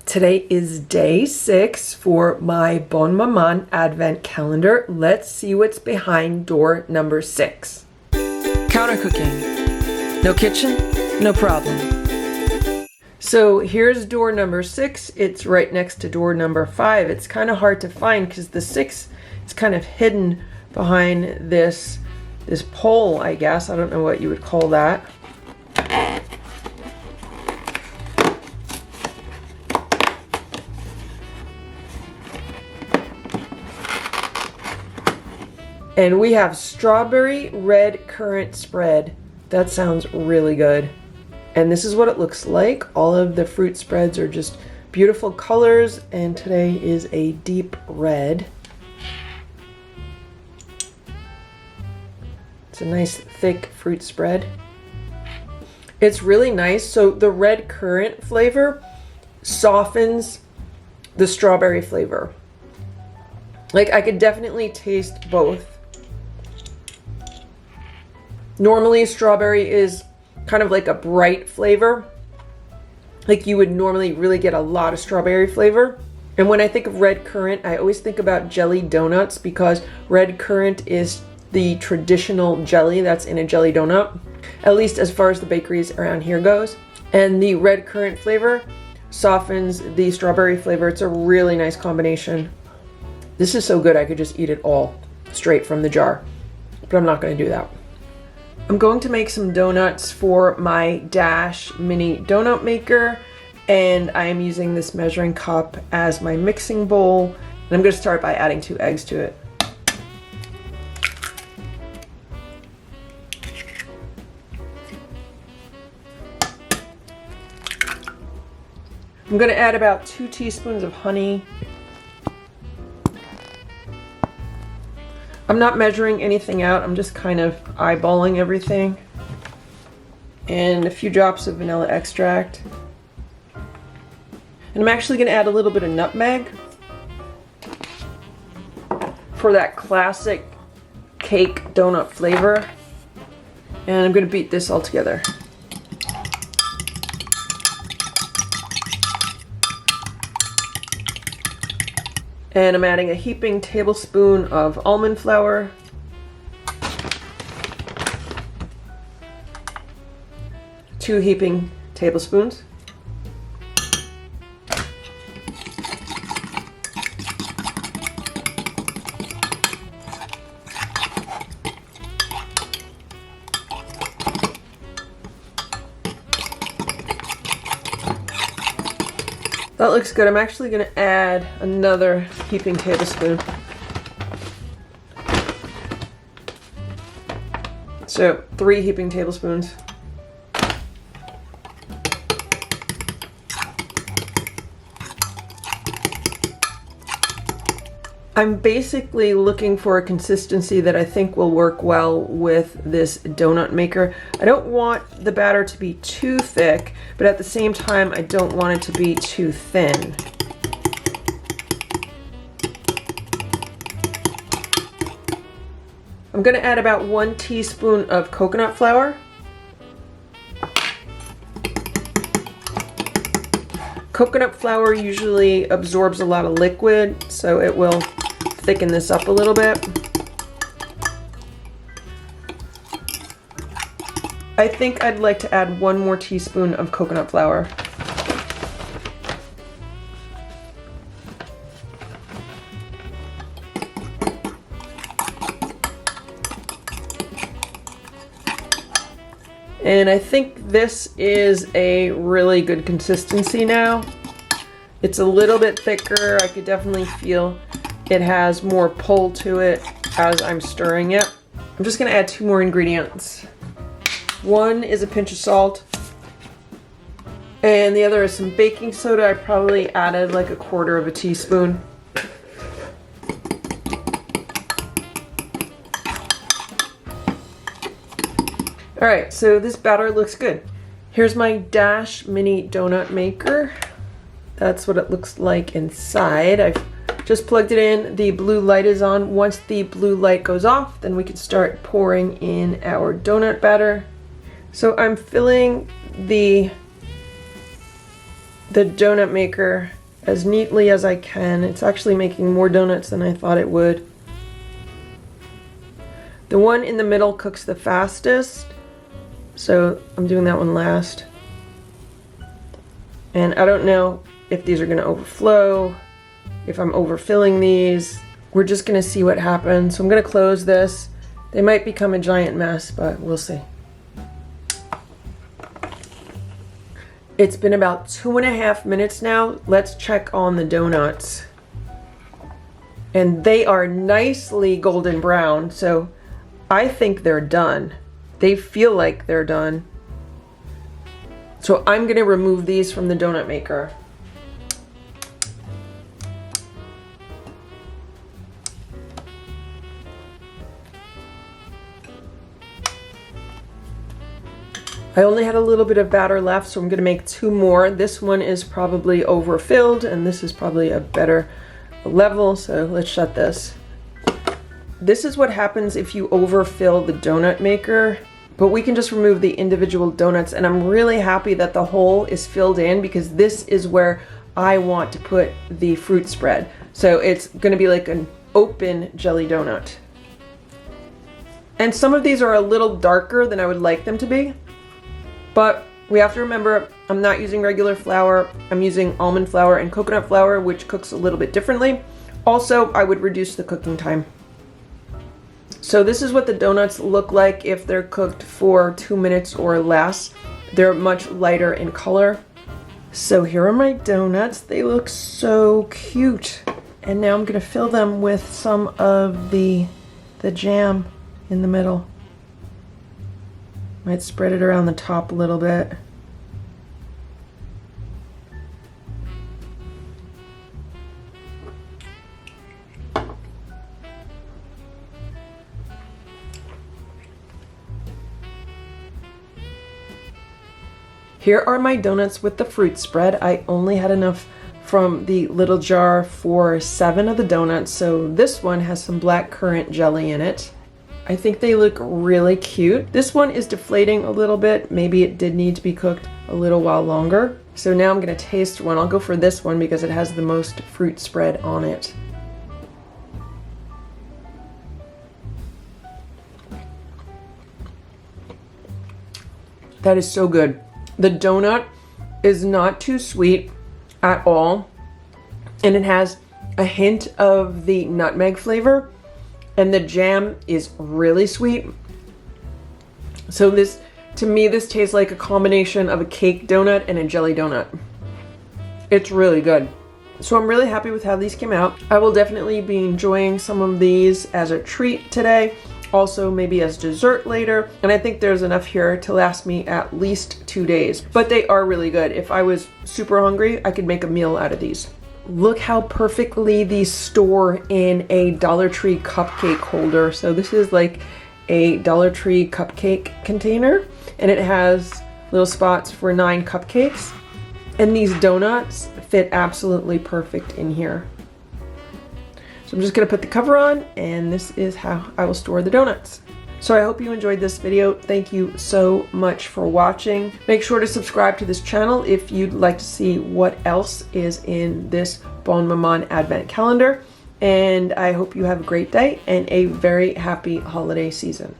Today is day 6 for my Bonne Maman Advent Calendar. Let's see what's behind door number 6. Counter cooking. No kitchen, no problem. So here's door number 6. It's right next to door number 5. It's kind of hard to find because the 6 is kind of hidden behind this pole, I guess. I don't know what you would call that. And we have strawberry red currant spread. That sounds really good. And this is what it looks like. All of the fruit spreads are just beautiful colors, and today is a deep red. It's a nice thick fruit spread. It's really nice. So the red currant flavor softens the strawberry flavor. Like, I could definitely taste both. Normally strawberry is kind of like a bright flavor. Like you would normally really get a lot of strawberry flavor. And when I think of red currant, I always think about jelly donuts because red currant is the traditional jelly that's in a jelly donut, at least as far as the bakeries around here goes. And the red currant flavor softens the strawberry flavor. It's a really nice combination. This is so good I could just eat it all straight from the jar, but I'm not going to do that. I'm going to make some donuts for my Dash mini donut maker, and I am using this measuring cup as my mixing bowl. And I'm going to start by adding 2 eggs to it. I'm going to add about 2 teaspoons of honey. I'm not measuring anything out, I'm just kind of eyeballing everything. And a few drops of vanilla extract. And I'm actually going to add a little bit of nutmeg for that classic cake donut flavor. And I'm going to beat this all together. And I'm adding a heaping tablespoon of almond flour. Two heaping tablespoons. That looks good. I'm actually going to add another heaping tablespoon. So 3 heaping tablespoons. I'm basically looking for a consistency that I think will work well with this donut maker. I don't want the batter to be too thick, but at the same time, I don't want it to be too thin. I'm going to add about 1 teaspoon of coconut flour. Coconut flour usually absorbs a lot of liquid, so it will thicken this up a little bit. I think I'd like to add 1 more teaspoon of coconut flour. And I think this is a really good consistency now. It's a little bit thicker. I could definitely feel it has more pull to it as I'm stirring it. I'm just going to add 2 more ingredients. One is a pinch of salt, and the other is some baking soda. I probably added like 1/4 teaspoon. Alright, so this batter looks good. Here's my Dash mini donut maker. That's what it looks like inside. I've just plugged it in. The blue light is on. Once the blue light goes off, then we can start pouring in our donut batter. So I'm filling the the donut maker as neatly as I can. It's actually making more donuts than I thought it would. The one in the middle cooks the fastest, so I'm doing that one last. And I don't know if these are going to overflow, if I'm overfilling these. We're just going to see what happens. So I'm going to close this. They might become a giant mess, but we'll see. It's been about 2.5 minutes now. Let's check on the donuts. And they are nicely golden brown, so I think they're done. They feel like they're done. So I'm gonna remove these from the donut maker. I only had a little bit of batter left, so I'm gonna make 2 more. This one is probably overfilled, and this is probably a better level, so let's shut this. This is what happens if you overfill the donut maker, but we can just remove the individual donuts, and I'm really happy that the hole is filled in because this is where I want to put the fruit spread. So it's gonna be like an open jelly donut. And some of these are a little darker than I would like them to be, but we have to remember I'm not using regular flour. I'm using almond flour and coconut flour, which cooks a little bit differently. Also, I would reduce the cooking time. So this is what the donuts look like if they're cooked for 2 minutes or less. They're much lighter in color. So here are my donuts. They look so cute. And now I'm gonna fill them with some of the jam in the middle. Might spread it around the top a little bit. Here are my donuts with the fruit spread. I only had enough from the little jar for 7 of the donuts, so this one has some black currant jelly in it. I think they look really cute. This one is deflating a little bit. Maybe it did need to be cooked a little while longer. So now I'm gonna taste one. I'll go for this one because it has the most fruit spread on it. That is so good. The donut is not too sweet at all, and it has a hint of the nutmeg flavor, and the jam is really sweet. So this, to me, this tastes like a combination of a cake donut and a jelly donut. It's really good. So I'm really happy with how these came out. I will definitely be enjoying some of these as a treat today. Also maybe as dessert later, and I think there's enough here to last me at least 2 days. But they are really good. If I was super hungry, I could make a meal out of these. Look how perfectly these store in a Dollar Tree cupcake holder. So this is like a Dollar Tree cupcake container, and it has little spots for 9 cupcakes. And these donuts fit absolutely perfect in here. So I'm just gonna put the cover on, and this is how I will store the donuts. So I hope you enjoyed this video. Thank you so much for watching. Make sure to subscribe to this channel if you'd like to see what else is in this Bonne Maman Advent Calendar. And I hope you have a great day and a very happy holiday season.